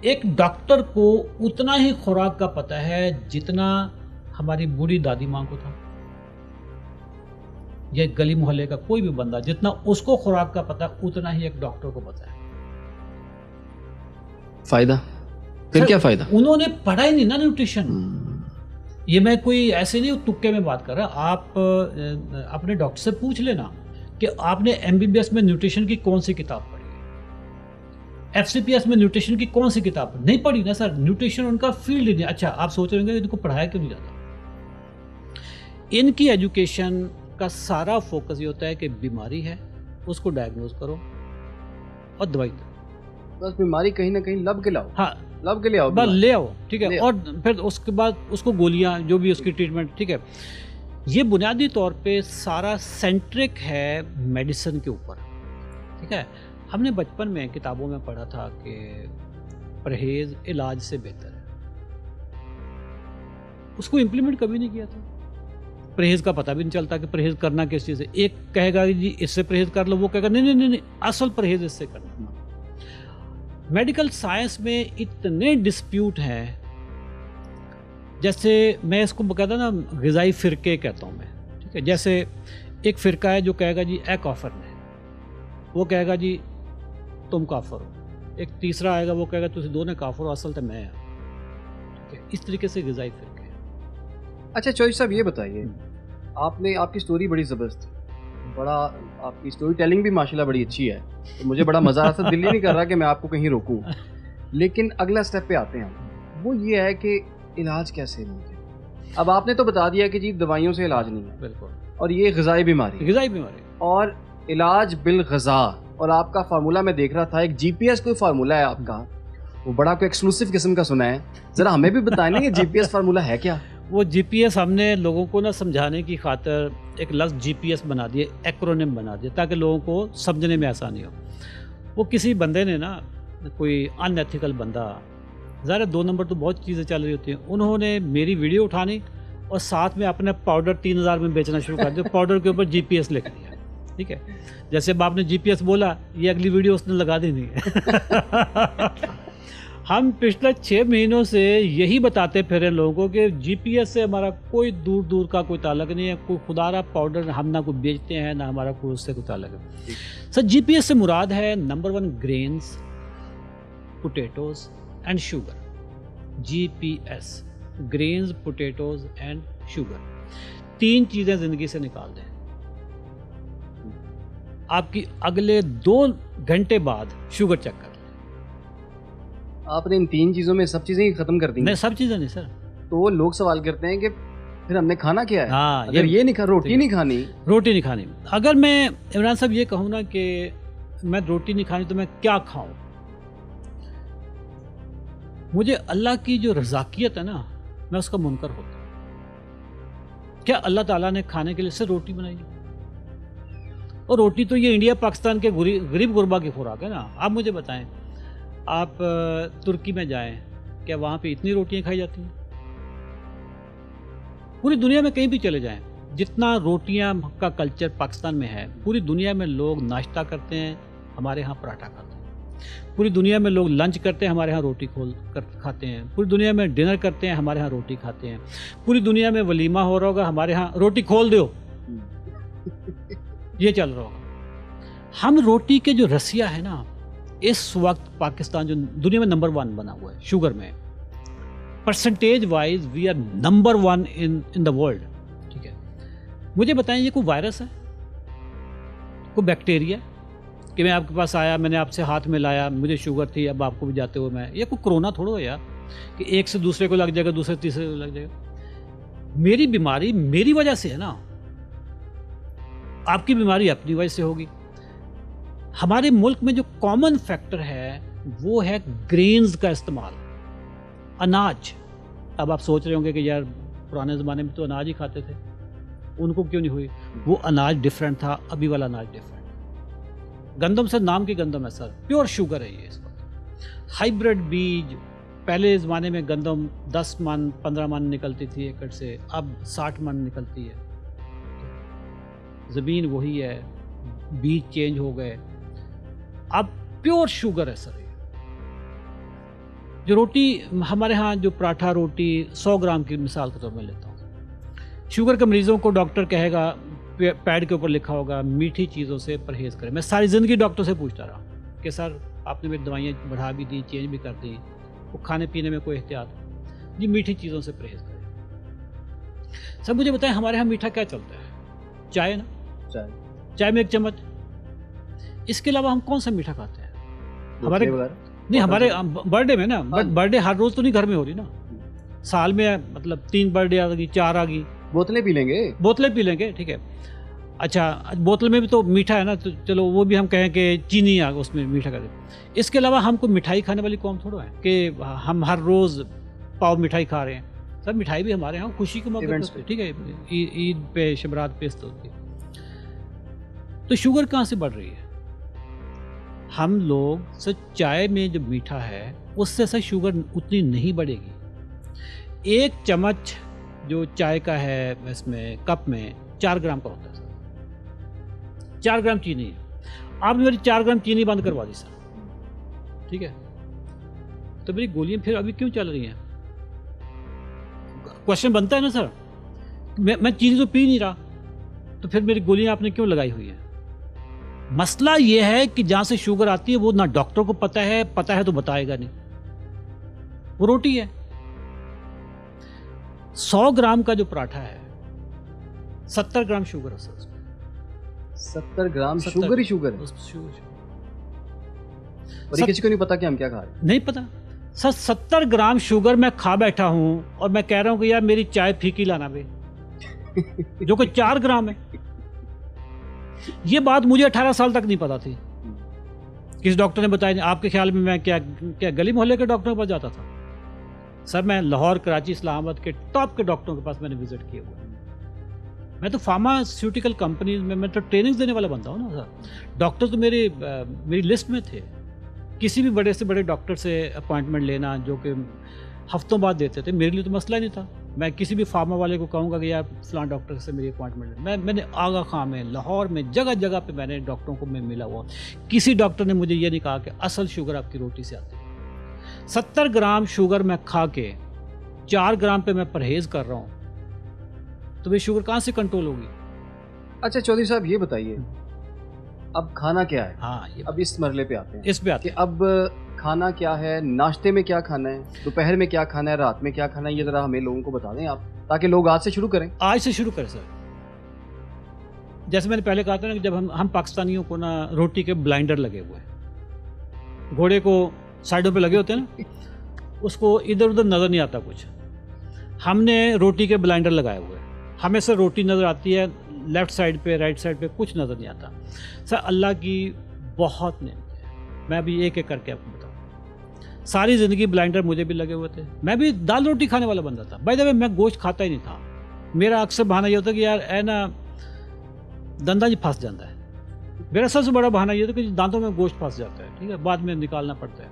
ایک ڈاکٹر کو اتنا ہی خوراک کا پتہ ہے جتنا ہماری بوڑھی دادی ماں کو تھا، یا گلی محلے کا کوئی بھی بندہ جتنا اس کو خوراک کا پتہ اتنا ہی ایک ڈاکٹر کو پتہ ہے۔ فائدہ پھر کیا فائدہ؟ انہوں نے پڑھا ہی نہیں نا نیوٹریشن۔ یہ میں کوئی ایسے نہیں تکے میں بات کر رہا، آپ اپنے ڈاکٹر سے پوچھ لینا کہ آپ نے MBBS میں نیوٹریشن کی کون سی کتاب پڑھی ہے، FCPS میں نیوٹریشن کی کون سی کتاب پڑھی؟ نہیں پڑھی نا سر، نیوٹریشن ان کا فیلڈ ہی نہیں۔ اچھا آپ سوچ رہے ہوں گے ان کو پڑھایا کیوں نہیں جاتا؟ ان کی ایجوکیشن کا سارا فوکس یہ ہوتا ہے کہ بیماری ہے اس کو ڈائگنوز کرو اور دوائی دو، بس بیماری کہیں نہ کہیں لب کے لاؤ، ہاں لب کے لے آؤ، بس لے آؤ، ٹھیک ہے، اور پھر اس کے بعد اس کو گولیاں جو بھی اس کی ٹریٹمنٹ، ٹھیک ہے۔ یہ بنیادی طور پہ سارا سینٹرک ہے میڈیسن کے اوپر، ٹھیک ہے۔ ہم نے بچپن میں کتابوں میں پڑھا تھا کہ پرہیز علاج سے بہتر ہے، اس کو امپلیمنٹ کبھی نہیں کیا تھا۔ پرہیز کا پتہ بھی نہیں چلتا کہ پرہیز کرنا کس چیز ہے۔ ایک کہے گا جی اس سے پرہیز کر لو، وہ کہے گا نہیں نہیں نہیں، اصل پرہیز اس سے کرنا۔ میڈیکل سائنس میں اتنے ڈسپیوٹ ہیں، جیسے میں اس کو باقاعدہ نا غذائی فرقے کہتا ہوں میں، ٹھیک ہے۔ جیسے ایک فرقہ ہے جو کہے گا جی اے کافر نے، وہ کہے گا جی تم کافر ہو۔ ایک تیسرا آئے گا وہ کہے گا تم دونوں کافر ہو، اصل تو میں ہوں، ٹھیک ہے۔ اس طریقے سے غذائی فرقے ہیں۔ اچھا چوہدری صاحب یہ بتائیے، آپ کی سٹوری بڑی زبردست ہے، بڑا آپ کی سٹوری ٹیلنگ بھی ماشاءاللہ بڑی اچھی ہے، تو مجھے بڑا مزہ آتا ہے، دل ہی نہیں کر رہا کہ میں آپ کو کہیں روکوں، لیکن اگلا سٹیپ پہ آتے ہیں۔ وہ یہ ہے کہ علاج کیسے ممکن؟ اب آپ نے تو بتا دیا کہ جی دوائیوں سے علاج نہیں ہے، بالکل، اور یہ غذائی بیماری اور علاج بالغذا، اور آپ کا فارمولہ میں دیکھ رہا تھا، ایک GPS کوئی فارمولہ ہے آپ کا، وہ بڑا کوئی ایکسکلوسیو قسم کا سنا ہے، ذرا ہمیں بھی بتائیں نا یہ GPS فارمولہ ہے کیا؟ وہ GPS ہم نے لوگوں کو نہ سمجھانے کی خاطر ایک لفظ GPS بنا دیے، ایکرونیم بنا دیے تاکہ لوگوں کو سمجھنے میں آسانی ہو۔ وہ کسی بندے نے نا، کوئی ان ایتھیکل بندہ، ظاہر 2 نمبر تو بہت چیزیں چل رہی ہوتی ہیں، انہوں نے میری ویڈیو اٹھانی اور ساتھ میں اپنے پاؤڈر 3000 میں بیچنا شروع کر دیا، پاؤڈر کے اوپر GPS لکھ دیا، ٹھیک ہے۔ جیسے اب آپ نے GPS بولا، یہ اگلی ویڈیو اس نے لگا دینی ہے۔ ہم پچھلے 6 مہینوں سے یہی بتاتے پھرے لوگوں کو کہ GPS سے ہمارا کوئی دور دور کا کوئی تعلق نہیں ہے، کوئی خدا را پاؤڈر ہم نہ کوئی بیچتے ہیں، نہ ہمارا کوئی اس سے کوئی تعلق ہے۔ سر GPS سے مراد ہے نمبر 1 greens, potatoes and sugar. GPS greens, potatoes and sugar, 3 چیزیں زندگی سے نکال دیں، آپ کی اگلے 2 گھنٹے بعد شوگر چیک کر لیں۔ آپ نے ان 3 چیزوں میں سب چیزیں ختم کر دی؟ نہیں، سب چیزیں نہیں سر۔ تو لوگ سوال کرتے ہیں کہ پھر ہم نے کھانا کیا ہے؟ ہاں، اگر یہ نہیں کھا، روٹی نہیں کھانی، روٹی نہیں کھانی۔ اگر میں عمران صاحب یہ کہوں نا کہ میں روٹی نہیں کھانی تو میں کیا کھاؤں؟ مجھے اللہ کی جو رزاقیت ہے نا، میں اس کا منکر ہوتا ہوں۔ کیا اللہ تعالیٰ نے کھانے کے لیے سے روٹی بنائی ہے؟ اور روٹی تو یہ انڈیا پاکستان کے غریب غربا کی خوراک ہے نا۔ آپ مجھے بتائیں، آپ ترکی میں جائیں، کیا وہاں پہ اتنی روٹیاں کھائی جاتی ہیں؟ پوری دنیا میں کہیں بھی چلے جائیں، جتنا روٹیاں کا کلچر پاکستان میں ہے، پوری دنیا میں لوگ ناشتہ کرتے ہیں، ہمارے ہاں پراٹھا کھاتے ہیں۔ پوری دنیا میں لوگ لنچ کرتے ہیں، ہمارے ہاں روٹی کھاتے ہیں۔ پوری دنیا میں ڈنر کرتے ہیں، ہمارے ہاں روٹی کھاتے ہیں۔ پوری دنیا میں ولیمہ ہو رہا ہوگا، ہمارے ہاں روٹی کھول دو، یہ چل رہا ہوگا۔ ہم روٹی کے جو رسیا ہے نا، اس وقت پاکستان جو دنیا میں نمبر 1 بنا ہوا ہے شوگر میں، percentage wise we are number 1 in the world, ٹھیک ہے۔ مجھے بتائیں یہ کوئی وائرس ہے، کوئی بیکٹیریا کہ میں آپ کے پاس آیا، میں نے آپ سے ہاتھ ملایا، مجھے شوگر تھی، اب آپ کو بھی جاتے ہوئے میں، یہ کوئی کرونا تھوڑا ہو یار کہ ایک سے دوسرے کو لگ جائے گا، دوسرے تیسرے کو لگ جائے گا۔ میری بیماری میری وجہ سے ہے نا، آپ کی بیماری اپنی وجہ سے ہوگی۔ ہمارے ملک میں جو کامن فیکٹر ہے وہ ہے گرینز کا استعمال، اناج۔ اب آپ سوچ رہے ہوں گے کہ یار پرانے زمانے میں تو اناج ہی کھاتے تھے، ان کو کیوں نہیں ہوئی؟ وہ اناج ڈیفرنٹ تھا، ابھی والا اناج ڈیفرنٹ۔ گندم سے نام کی گندم ہے سر، پیور شوگر ہے یہ اس وقت۔ ہائیبریڈ بیج، پہلے زمانے میں گندم 10 من 15 من نکلتی تھی ایکڑ سے، اب 60 من نکلتی ہے۔ زمین وہی ہے، بیج چینج ہو گئے، اب پیور شوگر ہے سر۔ جو روٹی ہمارے ہاں جو پراٹھا روٹی 100 گرام کی مثال کے طور پر لیتا ہوں. شوگر کے مریضوں کو ڈاکٹر کہے گا پیڈ کے اوپر لکھا ہوگا میٹھی چیزوں سے پرہیز کریں. میں ساری زندگی ڈاکٹر سے پوچھتا رہا کہ سر آپ نے میری دوائیاں بڑھا بھی دی چینج بھی کر دی, وہ کھانے پینے میں کوئی احتیاط, جی میٹھی چیزوں سے پرہیز کریں. سر مجھے بتائیں ہمارے ہاں میٹھا کیا چلتا ہے؟ چائے نا, چائے میں 1 چمچ. اس کے علاوہ ہم کون سا میٹھا کھاتے ہیں؟ ہمارے نہیں, ہمارے برتھ ڈے میں نا, بٹ برتھ ڈے ہر روز تو نہیں گھر میں ہو رہی نا. سال میں مطلب 3 برتھ ڈے آ گئی, 4 آ گئی, بوتلیں پی لیں گے, بوتلیں پی لیں گے, ٹھیک ہے. اچھا بوتل میں بھی تو میٹھا ہے نا, تو چلو وہ بھی ہم کہیں کہ چینی آ اس میں میٹھا کر دیں. اس کے علاوہ ہم کو مٹھائی کھانے والی قوم تھوڑا ہے کہ ہم ہر روز پاؤ مٹھائی کھا رہے ہیں. سب مٹھائی بھی ہمارے یہاں خوشی کے موقع پہ, ٹھیک ہے, عید پہ, شبرات پہ اس طرح کی. تو شوگر کہاں سے بڑھ رہی ہے؟ ہم لوگ سر چائے میں جو میٹھا ہے اس سے سر شوگر اتنی نہیں بڑھے گی. 1 چمچ جو چائے کا ہے اس میں کپ میں 4 گرام کا ہوتا ہے سر. 4 گرام چینی ہے, آپ نے میری 4 گرام چینی بند کروا دی سر, ٹھیک ہے, تو میری گولیاں پھر ابھی کیوں چل رہی ہیں؟ کوشچن بنتا ہے نا سر, میں چینی تو پی نہیں رہا, تو پھر میری گولیاں آپ نے کیوں لگائی ہوئی ہیں؟ مسئلہ یہ ہے کہ جہاں سے شوگر آتی ہے وہ نہ ڈاکٹر کو پتہ ہے تو بتائے گا نہیں. وہ روٹی ہے. 100 گرام کا جو پراٹھا ہے 70 گرام شوگر ہے سر اس میں. 70 گرام شوگر ہی شوگر ہے. اور یہ کسی کو نہیں پتا کہ ہم کیا کھا رہے ہیں. نہیں پتا سر. 70 گرام شوگر میں کھا بیٹھا ہوں اور میں کہہ رہا ہوں کہ یار میری چائے پھیکی لانا بھائی, جو کہ 4 گرام ہے. یہ بات مجھے 18 سال تک نہیں پتا تھی. کس ڈاکٹر نے بتایا؟ آپ کے خیال میں کیا گلی محلے کے ڈاکٹروں کے پاس جاتا تھا؟ سر میں لاہور, کراچی, اسلام آباد کے ٹاپ کے ڈاکٹروں کے پاس میں نے وزٹ کیا ہوا. میں تو فارماسیوٹیکل کمپنیز میں تو ٹریننگز دینے والا بنتا ہوں نا سر. ڈاکٹر تو میری لسٹ میں تھے. کسی بھی بڑے سے بڑے ڈاکٹر سے اپوائنٹمنٹ لینا جو کہ ہفتوں بعد دیتے تھے, میرے لیے تو مسئلہ نہیں تھا. میں کسی بھی فارما والے کو کہوں گا کہ یار فلاں ڈاکٹر سے میری اپوائنٹمنٹ میں نے آغا خان میں, لاہور میں, جگہ جگہ پہ میں نے ڈاکٹروں کو میں ملا ہوا. کسی ڈاکٹر نے مجھے یہ نہیں کہا کہ اصل شوگر آپ کی روٹی سے آتی ہے. 70 گرام شوگر میں کھا کے 4 گرام پہ میں پرہیز کر رہا ہوں, تو بھائی شوگر کہاں سے کنٹرول ہوگی؟ اچھا چودھری صاحب یہ بتائیے اب کھانا کیا ہے؟ ہاں اب اس مرحلے پہ آتے ہیں, اس پہ آتے ہیں. اب کھانا کیا ہے, ناشتے میں کیا کھانا ہے, دوپہر میں کیا کھانا ہے, رات میں کیا کھانا ہے, یہ ذرا ہمیں لوگوں کو بتا دیں آپ, تاکہ لوگ آج سے شروع کریں. آج سے شروع کریں سر. جیسے میں نے پہلے کہا تھا نا کہ جب ہم پاکستانیوں کو نا روٹی کے بلائنڈر لگے ہوئے ہیں, گھوڑے کو سائڈوں پہ لگے ہوتے ہیں نا, اس کو ادھر ادھر نظر نہیں آتا کچھ. ہم نے روٹی کے بلائنڈر لگائے ہوئے ہیں, ہمیں سر روٹی نظر آتی ہے لیفٹ سائڈ پہ, رائٹ سائڈ پہ کچھ نظر نہیں آتا. سر اللہ کی بہت نعمت ہے. میں ابھی ایک ایک کر کے آپ کو بتاؤں. ساری زندگی بلائنڈر مجھے بھی لگے ہوئے تھے. میں بھی دال روٹی کھانے والا بندہ تھا. بائی دا وے میں گوشت کھاتا ہی نہیں تھا. میرا اکثر بہانہ یہ ہوتا ہے کہ یار اے نا دندا جی پھنس جاتا ہے. میرا سب سے بڑا بہانہ یہ ہوتا ہے کہ دانتوں میں گوشت پھنس جاتا ہے, ٹھیک ہے, بعد میں نکالنا پڑتا ہے.